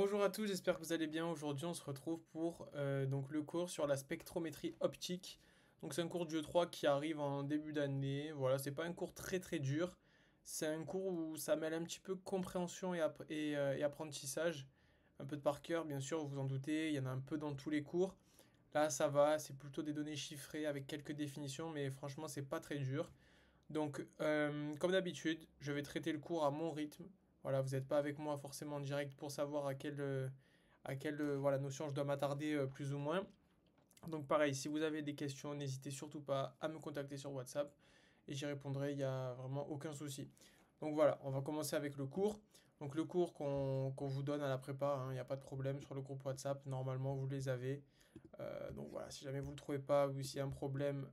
Bonjour à tous, j'espère que vous allez bien. Aujourd'hui, on se retrouve pour donc le cours sur la spectrométrie optique. Donc c'est un cours de jeu 3 qui arrive en début d'année. Voilà, c'est pas un cours très dur. C'est un cours où ça mêle un petit peu compréhension et apprentissage. Un peu de par cœur, bien sûr, vous vous en doutez, il y en a un peu dans tous les cours. Là, ça va, c'est plutôt des données chiffrées avec quelques définitions, mais franchement, c'est pas très dur. Donc, comme d'habitude, je vais traiter le cours à mon rythme. Voilà, vous n'êtes pas avec moi forcément en direct pour savoir à quelle voilà, notion je dois m'attarder plus ou moins. Donc, pareil, si vous avez des questions, n'hésitez surtout pas à me contacter sur WhatsApp et j'y répondrai, il n'y a vraiment aucun souci. Donc voilà, on va commencer avec le cours. Donc le cours qu'on vous donne à la prépa, hein, il n'y a pas de problème sur le groupe WhatsApp, normalement vous les avez. Donc voilà, si jamais vous ne le trouvez pas ou s'il y a un problème,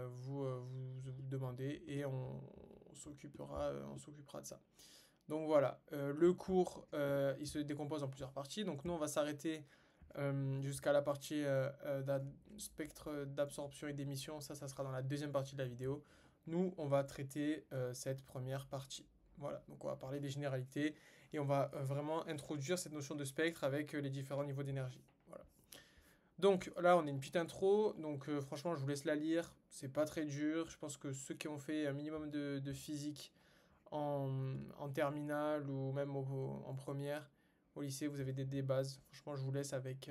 vous demandez et on s'occupera de ça. Donc voilà, le cours, il se décompose en plusieurs parties. Donc nous, on va s'arrêter jusqu'à la partie spectre d'absorption et d'émission. Ça sera dans la deuxième partie de la vidéo. Nous, on va traiter cette première partie. Voilà, donc on va parler des généralités et on va vraiment introduire cette notion de spectre avec les différents niveaux d'énergie. Voilà. Donc là, on a une petite intro. Donc franchement, je vous laisse la lire. C'est pas très dur. Je pense que ceux qui ont fait un minimum de physique en terminale ou même en première, au lycée, vous avez des bases. Franchement, je vous laisse avec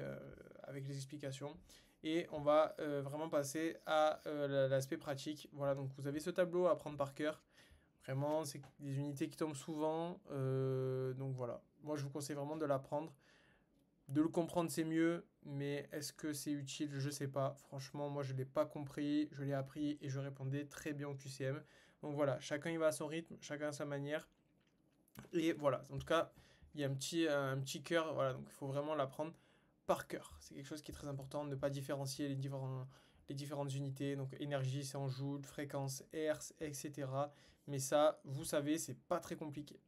les explications. Et on va vraiment passer à l'aspect pratique. Voilà, donc vous avez ce tableau à apprendre par cœur. Vraiment, c'est des unités qui tombent souvent. Donc voilà, moi je vous conseille vraiment de l'apprendre. De le comprendre, c'est mieux, mais est-ce que c'est utile? Je sais pas. Franchement, moi, je l'ai pas compris, je l'ai appris et je répondais très bien au QCM. Donc voilà, chacun y va à son rythme, chacun à sa manière. Et voilà, en tout cas, il y a un petit cœur, voilà, donc il faut vraiment l'apprendre par cœur. C'est quelque chose qui est très important, ne pas différencier les différentes unités. Donc énergie, c'est en joule, fréquence, hertz, etc. Mais ça, vous savez, c'est pas très compliqué.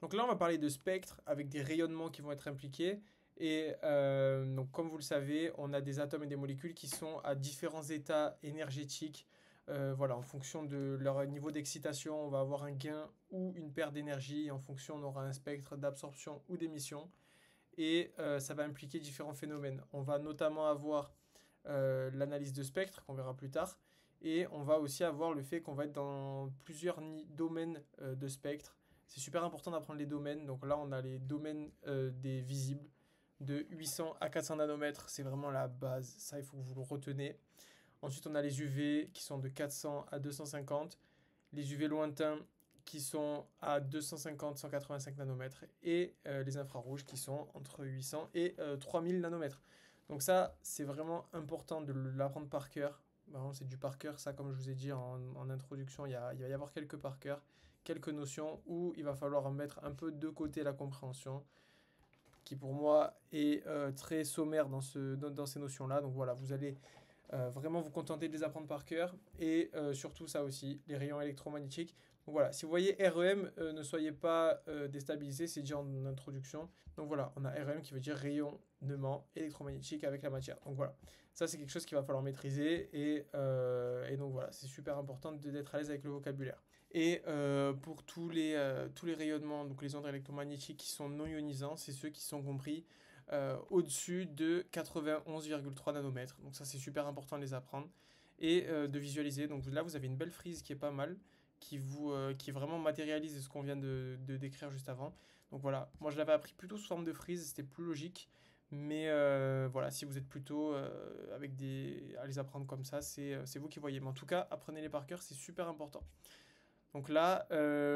Donc là, on va parler de spectre avec des rayonnements qui vont être impliqués. Et donc, comme vous le savez, on a des atomes et des molécules qui sont à différents états énergétiques. Voilà, en fonction de leur niveau d'excitation, on va avoir un gain ou une perte d'énergie. Et en fonction, on aura un spectre d'absorption ou d'émission. Et ça va impliquer différents phénomènes. On va notamment avoir l'analyse de spectre, qu'on verra plus tard. Et on va aussi avoir le fait qu'on va être dans plusieurs domaines de spectre. C'est super important d'apprendre les domaines. Donc là, on a les domaines des visibles de 800 à 400 nanomètres. C'est vraiment la base. Ça, il faut que vous le retenez. Ensuite, on a les UV qui sont de 400 à 250. Les UV lointains qui sont à 250-185 nanomètres. Et les infrarouges qui sont entre 800 et 3000 nanomètres. Donc ça, c'est vraiment important de l'apprendre par cœur. Vraiment, c'est du par cœur. Ça, comme je vous ai dit en introduction, il va y avoir quelques par cœur, quelques notions où il va falloir mettre un peu de côté la compréhension, qui pour moi est très sommaire dans ces notions-là. Donc voilà, vous allez vraiment vous contenter de les apprendre par cœur. Et surtout ça aussi, les rayons électromagnétiques. Donc voilà, si vous voyez REM, ne soyez pas déstabilisés, c'est dit en introduction. Donc voilà, on a REM qui veut dire rayonnement électromagnétique avec la matière. Donc voilà, ça c'est quelque chose qu'il va falloir maîtriser. Et donc voilà, c'est super important d'être à l'aise avec le vocabulaire. Et pour tous les rayonnements, donc les ondes électromagnétiques qui sont non ionisants, c'est ceux qui sont compris au-dessus de 91,3 nanomètres. Donc ça, c'est super important de les apprendre et de visualiser. Donc là, vous avez une belle frise qui est pas mal, qui vraiment matérialise ce qu'on vient de décrire juste avant. Donc voilà, moi je l'avais appris plutôt sous forme de frise, c'était plus logique. Mais voilà, si vous êtes plutôt à les apprendre comme ça, c'est vous qui voyez. Mais en tout cas, apprenez-les par cœur, c'est super important. Donc là,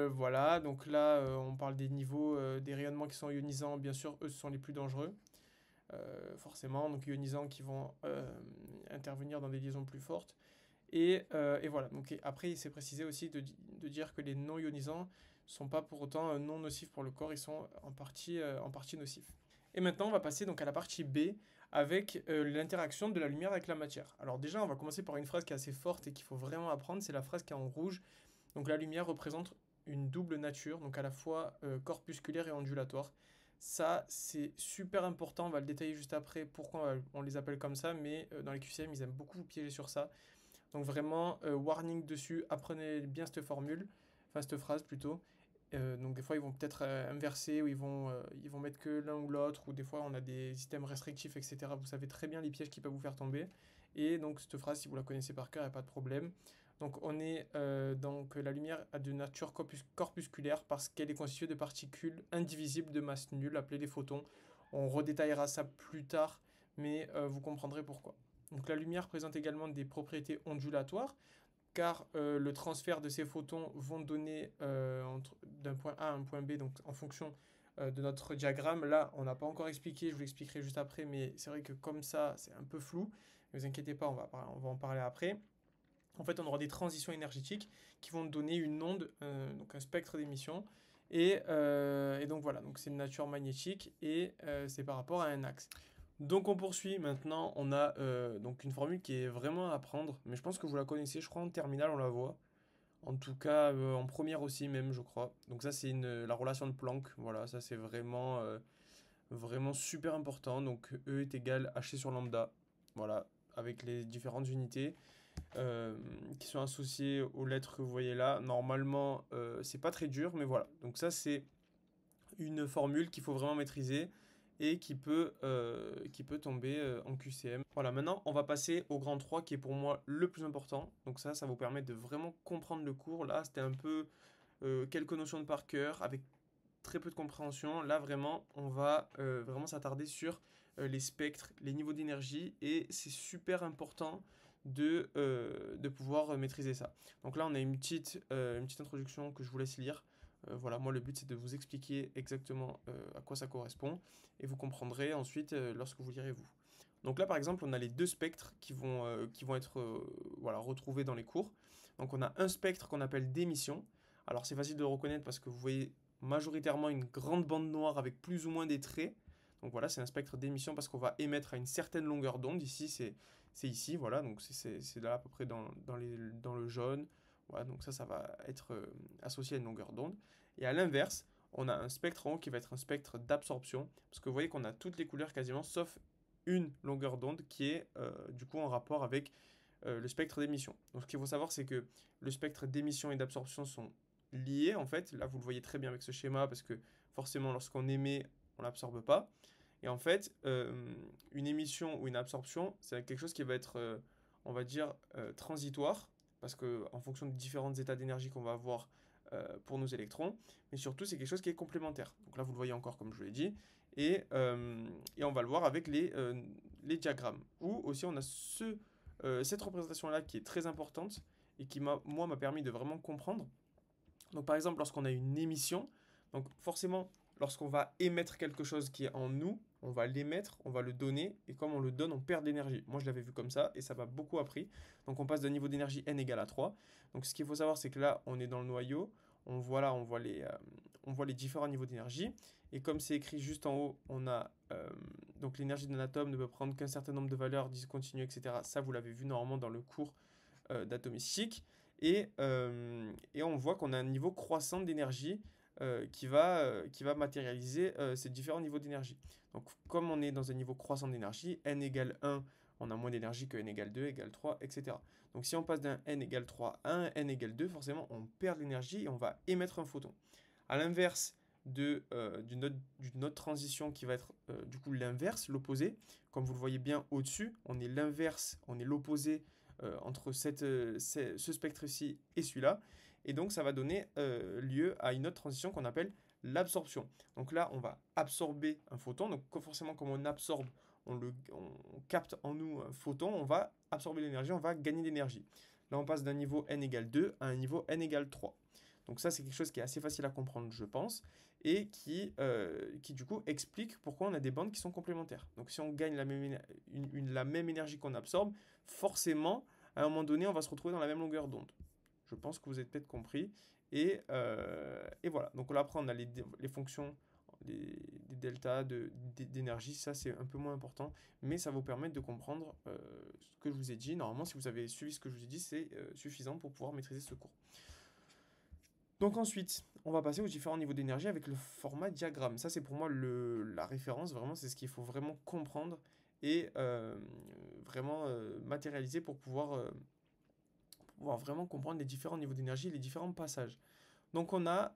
voilà, donc là, on parle des niveaux, des rayonnements qui sont ionisants, bien sûr, eux, ce sont les plus dangereux, forcément, donc ionisants qui vont intervenir dans des liaisons plus fortes. Et voilà, donc après, il s'est précisé aussi de dire que les non ionisants sont pas pour autant non nocifs pour le corps, ils sont en partie nocifs. Et maintenant, on va passer donc à la partie B avec l'interaction de la lumière avec la matière. Alors déjà, on va commencer par une phrase qui est assez forte et qu'il faut vraiment apprendre, c'est la phrase qui est en rouge. Donc la lumière représente une double nature, donc à la fois corpusculaire et ondulatoire. Ça, c'est super important, on va le détailler juste après pourquoi on les appelle comme ça, mais dans les QCM, ils aiment beaucoup vous piéger sur ça. Donc vraiment, warning dessus, apprenez bien cette formule, enfin cette phrase plutôt. Donc des fois ils vont peut-être inverser ou ils vont mettre que l'un ou l'autre ou des fois on a des systèmes restrictifs etc. Vous savez très bien les pièges qui peuvent vous faire tomber et donc cette phrase si vous la connaissez par cœur il n'y a pas de problème. Donc on est donc la lumière a de nature corpusculaire parce qu'elle est constituée de particules indivisibles de masse nulle appelées les photons. On redétaillera ça plus tard mais vous comprendrez pourquoi. Donc la lumière présente également des propriétés ondulatoires car le transfert de ces photons vont donner d'un point A à un point B, donc en fonction de notre diagramme. Là, on n'a pas encore expliqué, je vous l'expliquerai juste après, mais c'est vrai que comme ça, c'est un peu flou. Ne vous inquiétez pas, on va en parler après. En fait, on aura des transitions énergétiques qui vont donner une onde, donc un spectre d'émission. Et donc voilà, donc c'est une nature magnétique et c'est par rapport à un axe. Donc on poursuit maintenant, on a donc une formule qui est vraiment à apprendre, mais je pense que vous la connaissez, je crois en terminale on la voit, en tout cas en première aussi même je crois. Donc ça c'est la relation de Planck, voilà, ça c'est vraiment super important, donc E est égal à hc sur lambda, voilà, avec les différentes unités qui sont associées aux lettres que vous voyez là. Normalement c'est pas très dur, mais voilà, donc ça c'est une formule qu'il faut vraiment maîtriser et qui peut tomber en QCM. Voilà, maintenant on va passer au grand 3 qui est pour moi le plus important. Donc ça vous permet de vraiment comprendre le cours. Là, c'était un peu quelques notions de par cœur avec très peu de compréhension. Là, vraiment, on va vraiment s'attarder sur les spectres, les niveaux d'énergie et c'est super important de pouvoir maîtriser ça. Donc là, on a une petite introduction que je vous laisse lire. Voilà, moi le but c'est de vous expliquer exactement à quoi ça correspond et vous comprendrez ensuite lorsque vous lirez vous. Donc là par exemple on a les deux spectres qui vont être voilà, retrouvés dans les cours. Donc on a un spectre qu'on appelle d'émission. Alors c'est facile de le reconnaître parce que vous voyez majoritairement une grande bande noire avec plus ou moins des traits. Donc voilà, c'est un spectre d'émission parce qu'on va émettre à une certaine longueur d'onde. Ici c'est ici, voilà, donc c'est là à peu près dans le jaune. Voilà, donc ça va être associé à une longueur d'onde. Et à l'inverse, on a un spectre en haut qui va être un spectre d'absorption, parce que vous voyez qu'on a toutes les couleurs quasiment, sauf une longueur d'onde qui est du coup en rapport avec le spectre d'émission. Donc ce qu'il faut savoir, c'est que le spectre d'émission et d'absorption sont liés, en fait. Là, vous le voyez très bien avec ce schéma, parce que forcément, lorsqu'on émet, on n'absorbe pas. Et en fait, une émission ou une absorption, c'est quelque chose qui va être, on va dire, transitoire, parce qu'en fonction des différents états d'énergie qu'on va avoir pour nos électrons, mais surtout c'est quelque chose qui est complémentaire. Donc là vous le voyez encore comme je vous l'ai dit, et on va le voir avec les diagrammes. Ou aussi on a cette représentation-là qui est très importante et qui moi m'a permis de vraiment comprendre. Donc par exemple lorsqu'on a une émission, donc forcément lorsqu'on va émettre quelque chose qui est en nous, on va l'émettre, on va le donner, et comme on le donne, on perd d'énergie. Moi, je l'avais vu comme ça, et ça m'a beaucoup appris. Donc, on passe d'un niveau d'énergie n égale à 3. Donc, ce qu'il faut savoir, c'est que là, on est dans le noyau, on voit là, on voit les différents niveaux d'énergie, et comme c'est écrit juste en haut, on a donc l'énergie d'un atome ne peut prendre qu'un certain nombre de valeurs discontinues, etc. Ça, vous l'avez vu normalement dans le cours d'atomistique, et on voit qu'on a un niveau croissant d'énergie qui va matérialiser ces différents niveaux d'énergie. Donc, comme on est dans un niveau croissant d'énergie, n égale 1, on a moins d'énergie que n égale 2, égale 3, etc. Donc, si on passe d'un n égale 3 à un n égale 2, forcément, on perd de l'énergie et on va émettre un photon. À l'inverse d'une autre transition qui va être du coup l'inverse, l'opposé, comme vous le voyez bien au-dessus, on est l'inverse, on est l'opposé entre ce spectre-ci et celui-là. Et donc, ça va donner lieu à une autre transition qu'on appelle l'absorption. Donc là, on va absorber un photon. Donc forcément, comme on absorbe, on capte en nous un photon, on va absorber l'énergie, on va gagner de l'énergie. Là, on passe d'un niveau n égale 2 à un niveau n égale 3. Donc ça, c'est quelque chose qui est assez facile à comprendre, je pense, et qui du coup explique pourquoi on a des bandes qui sont complémentaires. Donc si on gagne la même énergie qu'on absorbe, forcément, à un moment donné, on va se retrouver dans la même longueur d'onde. Je pense que vous avez peut-être compris. Et voilà. Donc là, après, on a les fonctions des deltas d'énergie. Ça, c'est un peu moins important. Mais ça va vous permettre de comprendre ce que je vous ai dit. Normalement, si vous avez suivi ce que je vous ai dit, c'est suffisant pour pouvoir maîtriser ce cours. Donc ensuite, on va passer aux différents niveaux d'énergie avec le format diagramme. Ça, c'est pour moi la référence. Vraiment, c'est ce qu'il faut vraiment comprendre et vraiment matérialiser pour pouvoir vraiment comprendre les différents niveaux d'énergie et les différents passages. Donc on a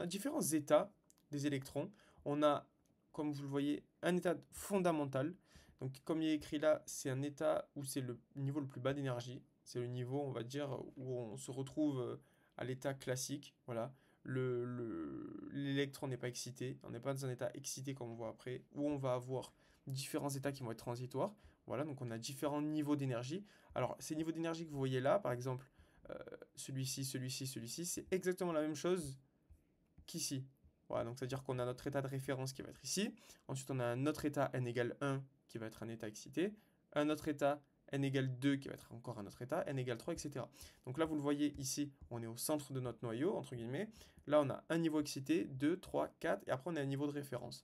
différents états des électrons. On a, comme vous le voyez, un état fondamental. Donc comme il est écrit là, c'est un état où c'est le niveau le plus bas d'énergie. C'est le niveau, on va dire, où on se retrouve à l'état classique. Voilà. L'électron n'est pas excité. On n'est pas dans un état excité comme on voit après, où on va avoir différents états qui vont être transitoires. Voilà, donc on a différents niveaux d'énergie. Alors, ces niveaux d'énergie que vous voyez là, par exemple, euh, celui-ci, celui-ci, celui-ci, c'est exactement la même chose qu'ici. Voilà, donc c'est-à-dire qu'on a notre état de référence qui va être ici. Ensuite, on a un autre état n égale 1 qui va être un état excité. Un autre état n égale 2 qui va être encore un autre état, n égale 3, etc. Donc là, vous le voyez ici, on est au centre de notre noyau, entre guillemets. Là, on a un niveau excité, 2, 3, 4, et après, on a un niveau de référence.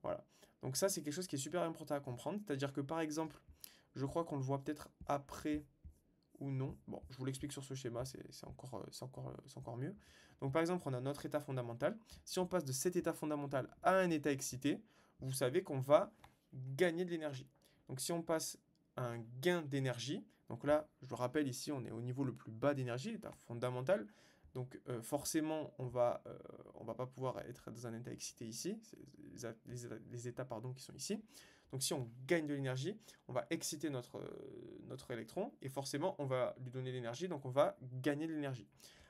Voilà. Donc ça, c'est quelque chose qui est super important à comprendre. C'est-à-dire que, par exemple, je crois qu'on le voit peut-être après ou non. Bon, je vous l'explique sur ce schéma, c'est encore mieux. Donc par exemple, on a notre état fondamental. Si on passe de cet état fondamental à un état excité, vous savez qu'on va gagner de l'énergie. Donc si on passe à un gain d'énergie, donc là, je le rappelle ici, on est au niveau le plus bas d'énergie, l'état fondamental. Donc forcément, on va pas pouvoir être dans un état excité ici, c'est les états pardon, qui sont ici. Donc si on gagne de l'énergie, on va exciter notre électron et forcément on va lui donner de l'énergie, donc on va gagner de l'énergie.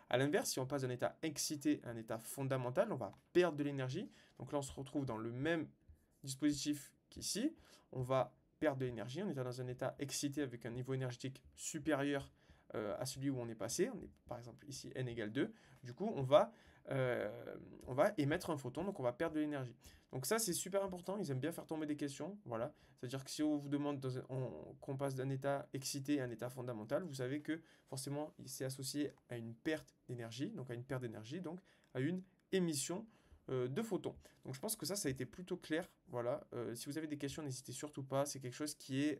A l'inverse, si on passe d'un état excité à un état fondamental, on va perdre de l'énergie. Donc là, on se retrouve dans le même dispositif qu'ici. On va perdre de l'énergie. On est dans un état excité avec un niveau énergétique supérieur à celui où on est passé. On est par exemple ici n égale 2. Du coup, on va émettre un photon, donc on va perdre de l'énergie. Donc ça, c'est super important. Ils aiment bien faire tomber des questions. Voilà. C'est-à-dire que si on vous demande qu'on passe d'un état excité à un état fondamental, vous savez que forcément, c'est associé à une perte d'énergie, donc à une perte d'énergie, donc à une émission de photons. Donc je pense que ça a été plutôt clair. Voilà. Si vous avez des questions, n'hésitez surtout pas. C'est quelque chose qui est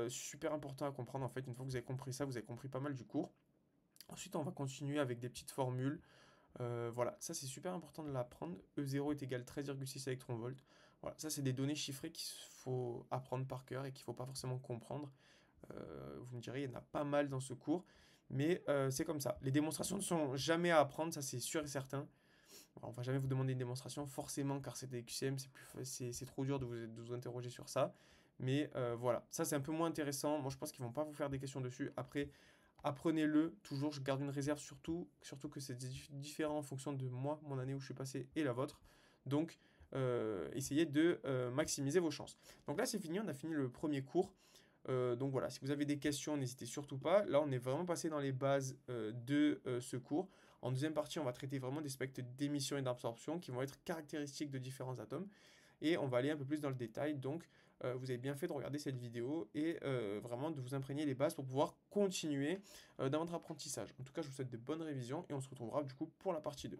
super important à comprendre. En fait, une fois que vous avez compris ça, vous avez compris pas mal du cours. Ensuite, on va continuer avec des petites formules. Voilà, ça c'est super important de l'apprendre. E0 est égal à 13,6 électronvolts. Voilà, ça c'est des données chiffrées qu'il faut apprendre par cœur et qu'il ne faut pas forcément comprendre. Vous me direz, il y en a pas mal dans ce cours, mais c'est comme ça. Les démonstrations ne sont jamais à apprendre, ça c'est sûr et certain. On va jamais vous demander une démonstration, forcément, car c'est des QCM, c'est trop dur de vous interroger sur ça. Mais voilà, ça c'est un peu moins intéressant. Moi je pense qu'ils vont pas vous faire des questions dessus. Après, apprenez-le, toujours, je garde une réserve surtout que c'est différent en fonction de moi, mon année où je suis passé et la vôtre. Donc, essayez de maximiser vos chances. Donc là, c'est fini, on a fini le premier cours. Donc voilà, si vous avez des questions, n'hésitez surtout pas. Là, on est vraiment passé dans les bases de ce cours. En deuxième partie, on va traiter vraiment des spectres d'émission et d'absorption qui vont être caractéristiques de différents atomes. Et on va aller un peu plus dans le détail. Donc, vous avez bien fait de regarder cette vidéo et vraiment de vous imprégner les bases pour pouvoir continuer dans votre apprentissage. En tout cas, je vous souhaite de bonnes révisions et on se retrouvera du coup pour la partie 2.